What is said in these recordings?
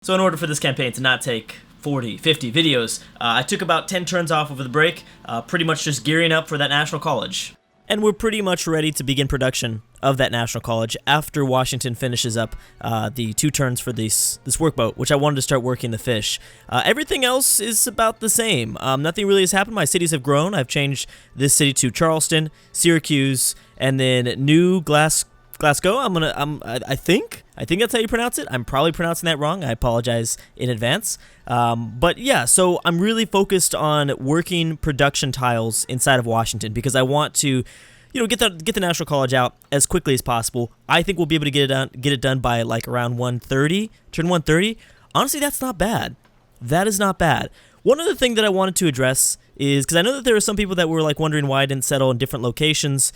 So in order for this campaign to not take 40, 50 videos, I took about 10 turns off over the break, pretty much just gearing up for that National College. And we're pretty much ready to begin production of that National College after Washington finishes up the 2 turns for this workboat, which I wanted to start working the fish. Everything else is about the same. Nothing really has happened. My cities have grown. I've changed this city to Charleston, Syracuse, and then New Glasgow. I think that's how you pronounce it. I'm probably pronouncing that wrong. I apologize in advance. But yeah, so I'm really focused on working production tiles inside of Washington because I want to, get the National College out as quickly as possible. I think we'll be able to get it done by like around 1:30, turn 1:30. Honestly, that's not bad. That is not bad. One other thing that I wanted to address is because I know that there are some people that were like wondering why I didn't settle in different locations.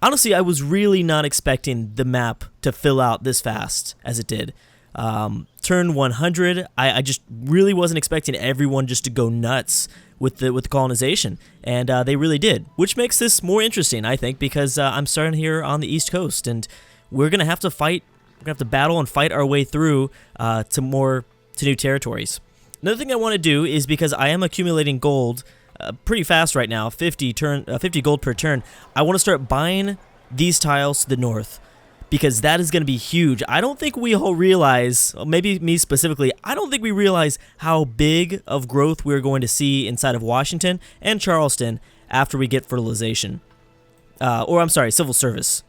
Honestly, I was really not expecting the map to fill out this fast as it did. Turn 100, I just really wasn't expecting everyone just to go nuts with the colonization, and they really did, which makes this more interesting, I think, because I'm starting here on the East Coast, and we're gonna have to fight. We're gonna have to battle and fight our way through to new territories. Another thing I want to do is because I am accumulating gold pretty fast right now, 50 gold per turn. I want to start buying these tiles to the north because that is going to be huge. I don't think we all realize, maybe me specifically, I don't think we realize how big of growth we're going to see inside of Washington and Charleston after we get fertilization. Civil service.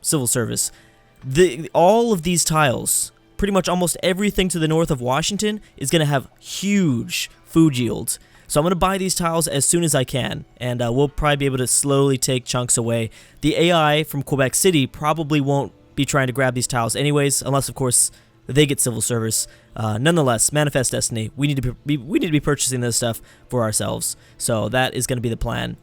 All of these tiles, pretty much almost everything to the north of Washington is going to have huge food yields. So I'm going to buy these tiles as soon as I can, and we'll probably be able to slowly take chunks away. The AI from Quebec City probably won't be trying to grab these tiles anyways, unless, of course, they get civil service. Nonetheless, Manifest Destiny, we need to be purchasing this stuff for ourselves. So that is going to be the plan.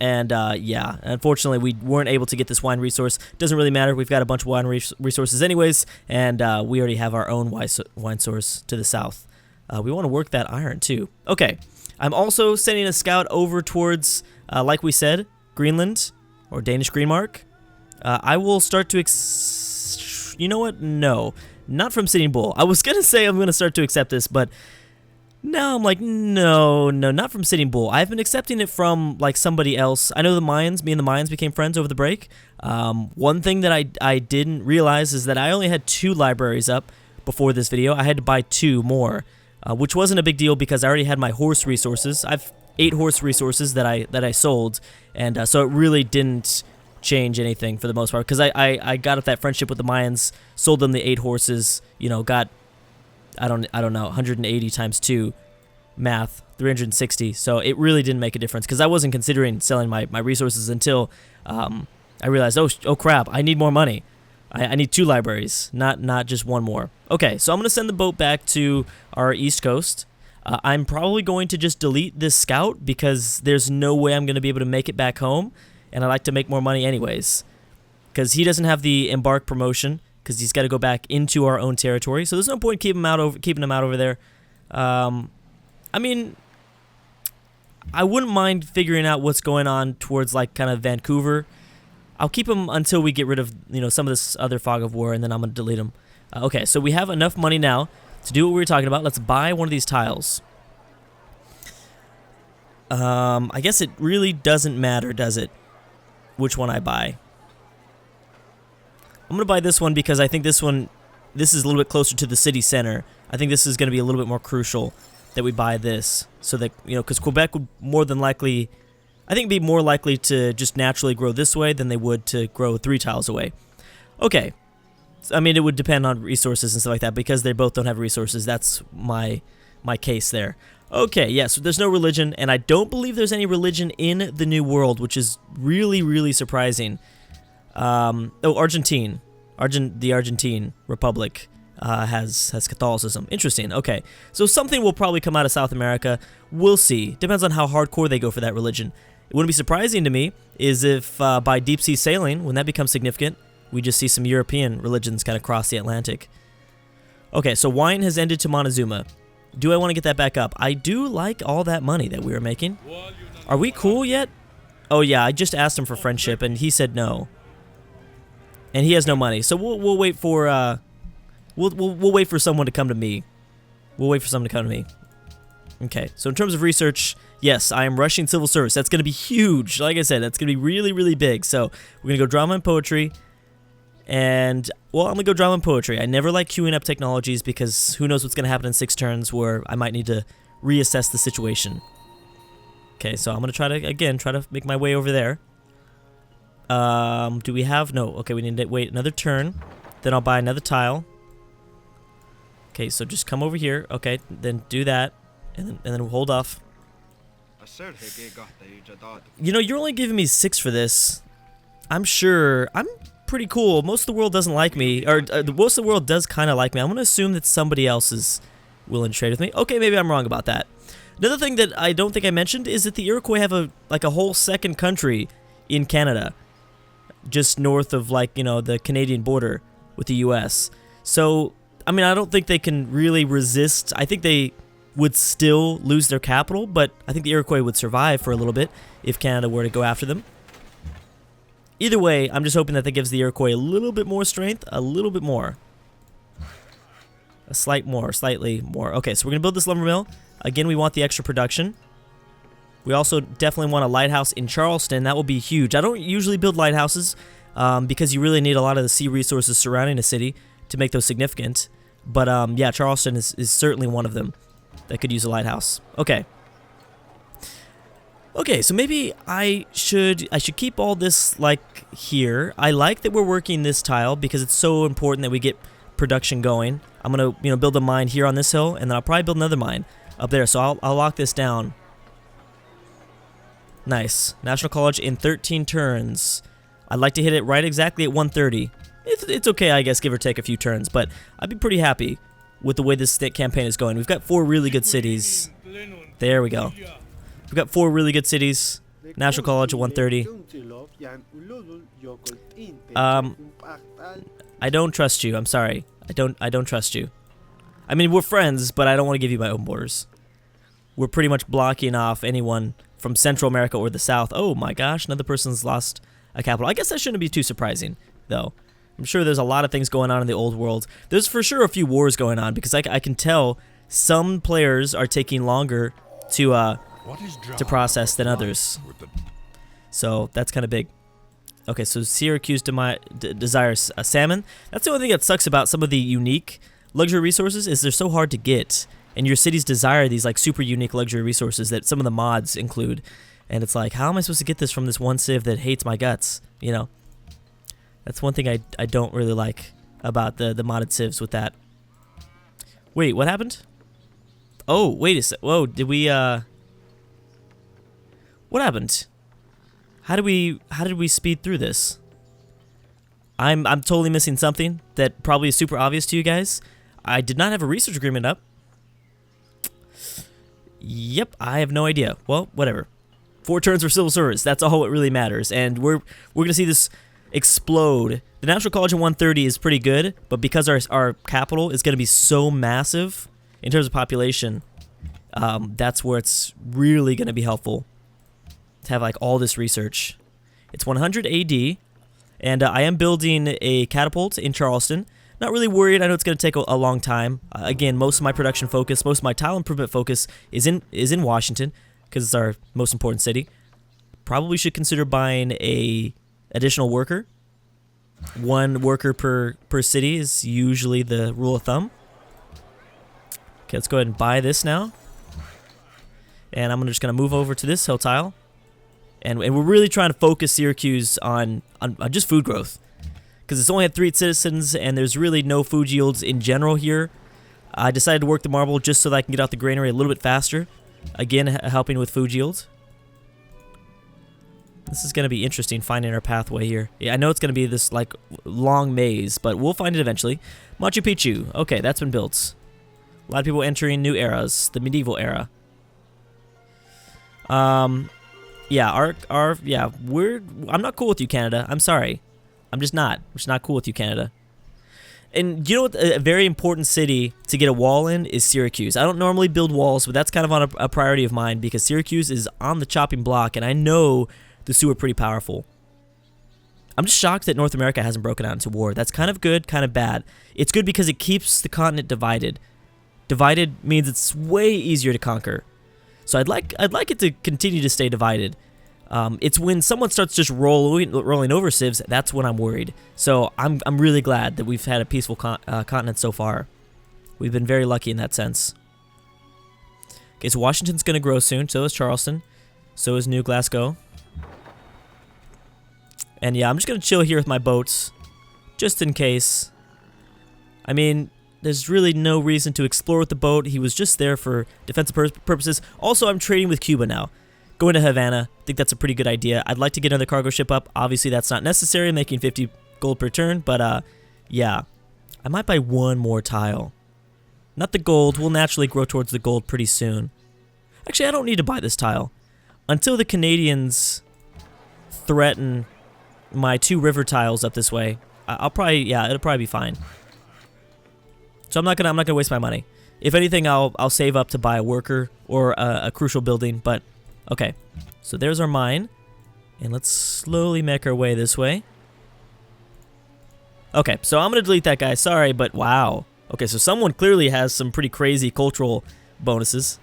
And yeah, unfortunately, we weren't able to get this wine resource. Doesn't really matter. We've got a bunch of wine resources anyways, and we already have our own wine source to the south. We want to work that iron, too. Okay. I'm also sending a scout over towards, like we said, Greenland, or Danish Greenmark. I will start to you know what? No, not from Sitting Bull. I was going to say I'm going to start to accept this, but now I'm like, no, not from Sitting Bull. I've been accepting it from, like, somebody else. I know me and the Mayans became friends over the break. One thing that I didn't realize is that I only had 2 libraries up before this video. I had to buy 2 more. Which wasn't a big deal because I already had my horse resources. I've 8 horse resources that I sold, and so it really didn't change anything for the most part because I got up that friendship with the Mayans, sold them the 8 horses, got I don't know 180 times 2 math 360. So it really didn't make a difference because I wasn't considering selling my resources until I realized oh crap, I need more money. I need 2 libraries, not just 1 more. Okay, so I'm going to send the boat back to our East Coast. I'm probably going to just delete this scout because there's no way I'm going to be able to make it back home, and I like to make more money anyways. Because he doesn't have the embark promotion because he's got to go back into our own territory, so there's no point keeping him out over there. I mean, I wouldn't mind figuring out what's going on towards like kind of Vancouver. I'll keep them until we get rid of, some of this other fog of war, and then I'm going to delete them. Okay, so we have enough money now to do what we were talking about. Let's buy one of these tiles. I guess it really doesn't matter, does it, which one I buy? I'm going to buy this one because I think this is a little bit closer to the city center. I think this is going to be a little bit more crucial that we buy this so that, because Quebec would more than likely... I think it'd be more likely to just naturally grow this way than they would to grow 3 tiles away. Okay. I mean, it would depend on resources and stuff like that. Because they both don't have resources, that's my case there. Okay, yeah, so there's no religion, and I don't believe there's any religion in the New World, which is really, really surprising. Argentine. The Argentine Republic has Catholicism. Interesting, okay. So something will probably come out of South America. We'll see. Depends on how hardcore they go for that religion. It wouldn't be surprising to me is if by deep sea sailing, when that becomes significant, we just see some European religions kind of cross the Atlantic. Okay, so wine has ended to Montezuma. Do I want to get that back up? I do like all that money that we were making. Are we cool yet? Oh yeah, I just asked him for friendship and he said no. And he has no money, so we'll wait for we'll wait for someone to come to me. We'll wait for someone to come to me. Okay, so in terms of research, yes, I am rushing civil service. That's going to be huge. Like I said, that's going to be really, really big. So we're going to go drama and poetry. And, well, I'm going to go drama and poetry. I never like queuing up technologies because who knows what's going to happen in 6 turns where I might need to reassess the situation. Okay, so I'm going to try to, again, make my way over there. Do we have... No, okay, we need to wait another turn. Then I'll buy another tile. Okay, so just come over here. Okay, then do that. And then we'll hold off. You know, you're only giving me 6 for this. I'm sure... I'm pretty cool. Most of the world doesn't like me. Or most of the world does kind of like me. I'm going to assume that somebody else is willing to trade with me. Okay, maybe I'm wrong about that. Another thing that I don't think I mentioned is that the Iroquois have a whole second country in Canada. Just north of, like, you know, the Canadian border with the U.S. So, I mean, I don't think they can really resist. I think they would still lose their capital, but I think the Iroquois would survive for a little bit if Canada were to go after them. Either way, I'm just hoping that gives the Iroquois a little bit more strength, a little bit more. Slightly more. Okay, so we're going to build this lumber mill. Again, we want the extra production. We also definitely want a lighthouse in Charleston. That will be huge. I don't usually build lighthouses because you really need a lot of the sea resources surrounding a city to make those significant. But yeah, Charleston is certainly one of them that could use a lighthouse. Okay. Okay, so maybe I should keep all this like here. I like that we're working this tile because it's so important that we get production going. I'm gonna build a mine here on this hill, and then I'll probably build another mine up there. So I'll lock this down. Nice. National College in 13 turns. I'd like to hit it right exactly at 130. It's okay, I guess, give or take a few turns, but I'd be pretty happy with the way this campaign is going. We've got 4 really good cities. There we go. We've got 4 really good cities. National College at 130. I don't trust you. I'm sorry. I don't trust you. I mean, we're friends, but I don't want to give you my own borders. We're pretty much blocking off anyone from Central America or the South. Oh my gosh, another person's lost a capital. I guess that shouldn't be too surprising, though. I'm sure there's a lot of things going on in the old world. There's for sure a few wars going on because I can tell some players are taking longer to process than others. So that's kind of big. Okay, so Syracuse desires a salmon. That's the only thing that sucks about some of the unique luxury resources is they're so hard to get. And your cities desire these like super unique luxury resources that some of the mods include. And it's like, how am I supposed to get this from this one civ that hates my guts? You know? That's one thing I don't really like about the modded civs with that. Wait, what happened? Oh, wait a sec. Whoa, did we what happened? How did we speed through this? I'm totally missing something that probably is super obvious to you guys. I did not have a research agreement up. Yep, I have no idea. Well, whatever. 4 turns for civil service. That's all that really matters. And we're gonna see this explode. The National College in 130 is pretty good, but because our capital is gonna be so massive in terms of population, that's where it's really gonna be helpful to have like all this research. It's 100 AD, and I am building a catapult in Charleston. Not really worried. I know it's going to take a long time. Again, most of my production focus, most of my tile improvement focus is in Washington because it's our most important city. Probably should consider buying a additional worker. 1 worker per city is usually the rule of thumb. Okay, let's go ahead and buy this now. And I'm just going to move over to this hill tile. And we're really trying to focus Syracuse on just food growth. Because it's only had 3 citizens, and there's really no food yields in general here. I decided to work the marble just so that I can get out the granary a little bit faster. Again, helping with food yields. This is going to be interesting, finding our pathway here. Yeah, I know it's going to be this like long maze, but we'll find it eventually. Machu Picchu. Okay, that's been built. A lot of people entering new eras, the medieval era. Yeah, I'm not cool with you, Canada. I'm sorry. I'm just not cool with you, Canada. And you know what? A very important city to get a wall in is Syracuse. I don't normally build walls, but that's kind of on a priority of mine because Syracuse is on the chopping block, and I know the Sioux are pretty powerful. I'm just shocked that North America hasn't broken out into war. That's kind of good, kind of bad. It's good because it keeps the continent divided. Divided means it's way easier to conquer. So I'd like it to continue to stay divided. It's when someone starts just rolling over civs, that's when I'm worried. So I'm really glad that we've had a peaceful continent so far. We've been very lucky in that sense. Okay, so Washington's going to grow soon. So is Charleston. So is New Glasgow. And yeah, I'm just going to chill here with my boats, just in case. I mean, there's really no reason to explore with the boat. He was just there for defensive purposes. Also, I'm trading with Cuba now. Going to Havana, I think that's a pretty good idea. I'd like to get another cargo ship up. Obviously, that's not necessary, making 50 gold per turn. But, yeah. I might buy one more tile. Not the gold. We'll naturally grow towards the gold pretty soon. Actually, I don't need to buy this tile. Until the Canadians threaten my 2 river tiles up this way, I'll probably, yeah, it'll probably be fine. So I'm not gonna waste my money. If anything, I'll save up to buy a worker or a crucial building. But okay, so there's our mine, and let's slowly make our way this way. Okay, so I'm gonna delete that guy. Sorry, but wow. Okay, so someone clearly has some pretty crazy cultural bonuses.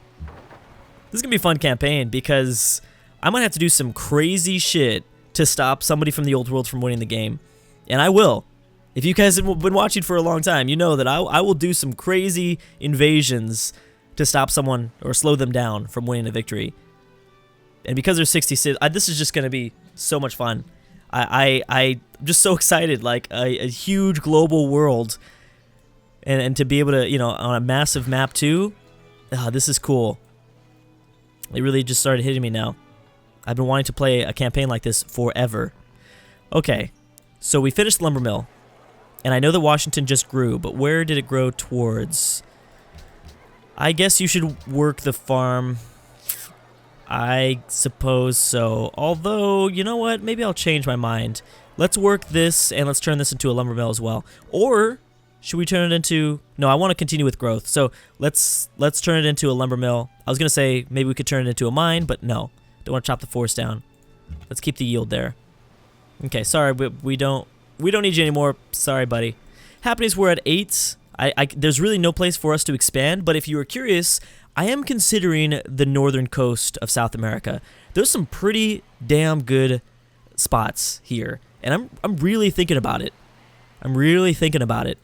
This is gonna be a fun campaign because I might have to do some crazy shit to stop somebody from the old world from winning the game, and I will. If you guys have been watching for a long time, you know that I will do some crazy invasions to stop someone or slow them down from winning a victory. And because there's 66, this is just going to be so much fun. I'm just so excited, like a huge global world, and to be able to, you know, on a massive map too. This is cool. It really just started hitting me now. I've been wanting to play a campaign like this forever. Okay, so we finished the lumber mill. And I know that Washington just grew, but where did it grow towards? I guess you should work the farm. I suppose so. Although, you know what? Maybe I'll change my mind. Let's work this, and let's turn this into a lumber mill as well. Or should we turn it into... No, I want to continue with growth. So let's turn it into a lumber mill. I was going to say maybe we could turn it into a mine, but no. Don't want to chop the forest down. Let's keep the yield there. Okay, sorry, but we don't need you anymore. Sorry, buddy. Happenings, we're at 8. There's really no place for us to expand, but if you were curious, I am considering the northern coast of South America. There's some pretty damn good spots here, and I'm really thinking about it. I'm really thinking about it.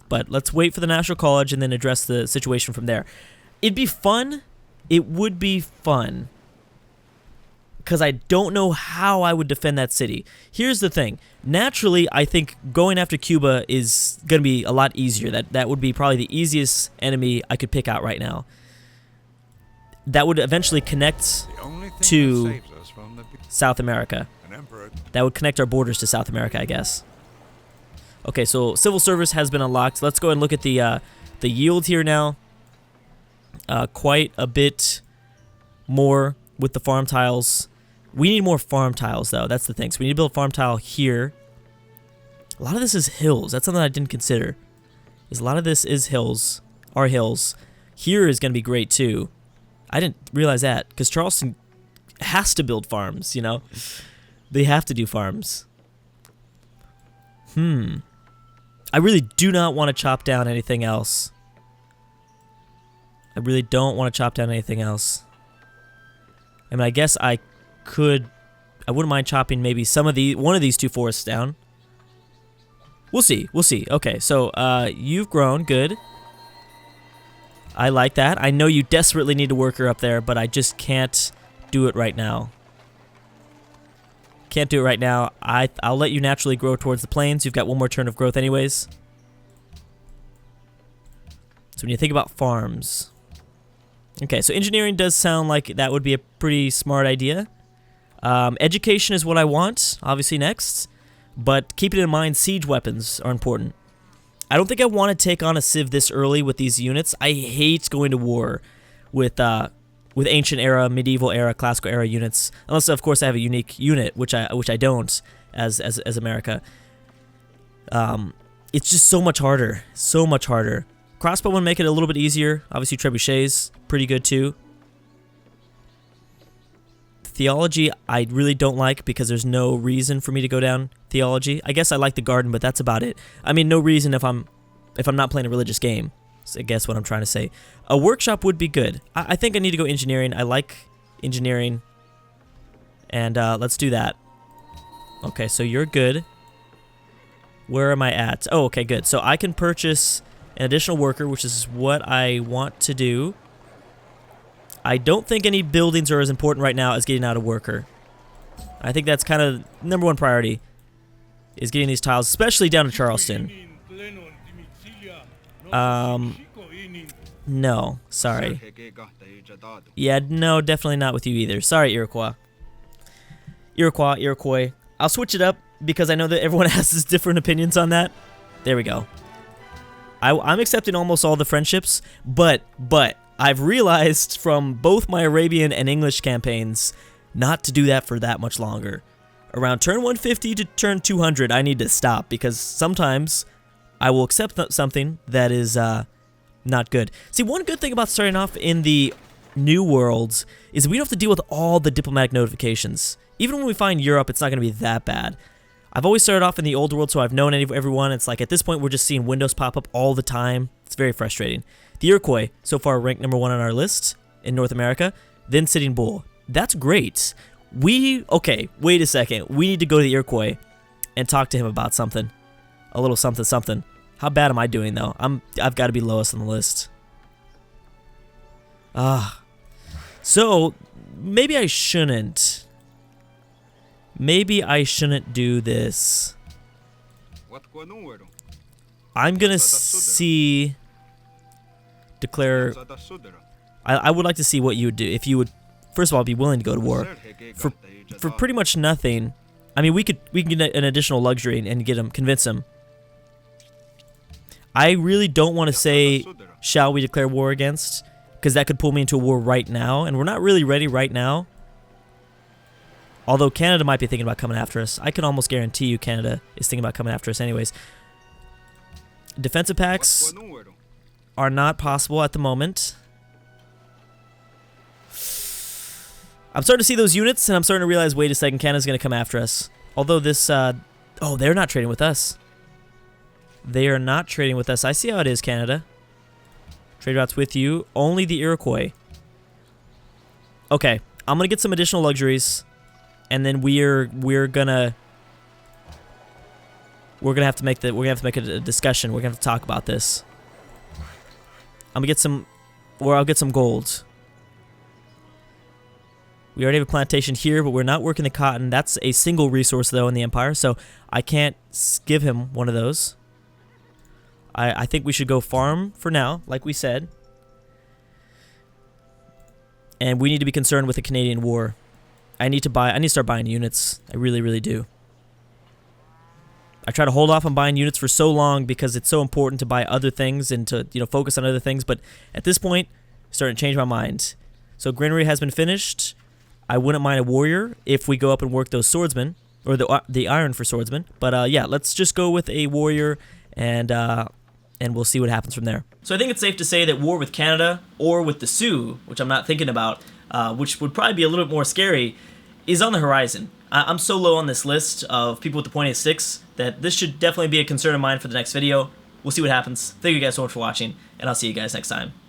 But let's wait for the National College and then address the situation from there. It'd be fun. It would be fun. Because I don't know how I would defend that city. Here's the thing. Naturally, I think going after Cuba is going to be a lot easier. That would be probably the easiest enemy I could pick out right now. That would eventually connect to South America. That would connect our borders to South America, I guess. Okay, so civil service has been unlocked. Let's go ahead and look at the yield here now. Quite a bit more with the farm tiles. We need more farm tiles, though. That's the thing. So we need to build a farm tile here. A lot of this is hills. That's something I didn't consider. A lot of this is hills. Are hills. Here is going to be great, too. I didn't realize that. Because Charleston has to build farms, you know? They have to do farms. I really do not want to chop down anything else. I really don't want to chop down anything else. I mean, I guess I wouldn't mind chopping maybe one of these 2 forests down. We'll see. We'll see. Okay, so you've grown. Good. I like that. I know you desperately need a worker up there, but I just can't do it right now. Can't do it right now. I'll let you naturally grow towards the plains. You've got one more turn of growth anyways. So when you think about farms... Okay, so engineering does sound like that would be a pretty smart idea. Education is what I want, obviously next. But keep it in mind, siege weapons are important. I don't think I want to take on a civ this early with these units. I hate going to war with ancient era, medieval era, classical era units. Unless, of course, I have a unique unit, which I don't as America. It's just so much harder. So much harder. Crossbow would make it a little bit easier. Obviously, trebuchets, pretty good too. Theology, I really don't like because there's no reason for me to go down theology. I guess I like the garden, but that's about it. I mean, no reason if I'm not playing a religious game. I guess what I'm trying to say. A workshop would be good. I think I need to go engineering. I like engineering. And let's do that. Okay, so you're good. Where am I at? Oh, okay, good. So I can purchase an additional worker, which is what I want to do. I don't think any buildings are as important right now as getting out a worker. I think that's kind of #1 priority, is getting these tiles, especially down to Charleston. No, sorry. Yeah, no, definitely not with you either. Sorry, Iroquois. Iroquois. I'll switch it up because I know that everyone has different opinions on that. There we go. I'm accepting almost all the friendships, but I've realized from both my Arabian and English campaigns not to do that for that much longer. Around turn 150 to turn 200, I need to stop because sometimes I will accept something that is not good. See, one good thing about starting off in the new worlds is we don't have to deal with all the diplomatic notifications. Even when we find Europe, it's not going to be that bad. I've always started off in the old world, so I've known everyone. It's like at this point, we're just seeing windows pop up all the time. It's very frustrating. The Iroquois, so far ranked #1 on our list in North America. Then Sitting Bull. That's great. Okay, wait a second. We need to go to the Iroquois and talk to him about something. A little something. How bad am I doing, though? I've got to be lowest on the list. So, maybe I shouldn't. Maybe I shouldn't do this. I'm gonna see... Declare... I would like to see what you would do. If you would, first of all, be willing to go to war. For pretty much nothing. I mean, we can get an additional luxury and get him, convince him. I really don't want to say, shall we declare war against? Because that could pull me into a war right now, and we're not really ready right now. Although Canada might be thinking about coming after us. I can almost guarantee you Canada is thinking about coming after us anyways. Defensive packs are not possible at the moment. I'm starting to see those units, and I'm starting to realize, wait a second, Canada's going to come after us. Although this, oh, they're not trading with us. They are not trading with us. I see how it is, Canada. Trade routes with you. Only the Iroquois. Okay, I'm going to get some additional luxuries. And then we're gonna have to make a discussion. We're gonna have to talk about this. I'm gonna get some, or I'll get some gold. We already have a plantation here, but we're not working the cotton. That's a single resource though in the empire, so I can't give him one of those. I think we should go farm for now, like we said. And we need to be concerned with the Canadian war. I need to start buying units. I really, really do. I try to hold off on buying units for so long because it's so important to buy other things and to, focus on other things. But at this point, I'm starting to change my mind. So granary has been finished. I wouldn't mind a warrior if we go up and work those swordsmen, or the iron for swordsmen. But yeah, let's just go with a warrior, and we'll see what happens from there. So I think it's safe to say that war with Canada or with the Sioux, which I'm not thinking about, which would probably be a little bit more scary, is on the horizon. I'm so low on this list of people with the point 6 that this should definitely be a concern of mine for the next video. We'll see what happens. Thank you guys so much for watching, and I'll see you guys next time.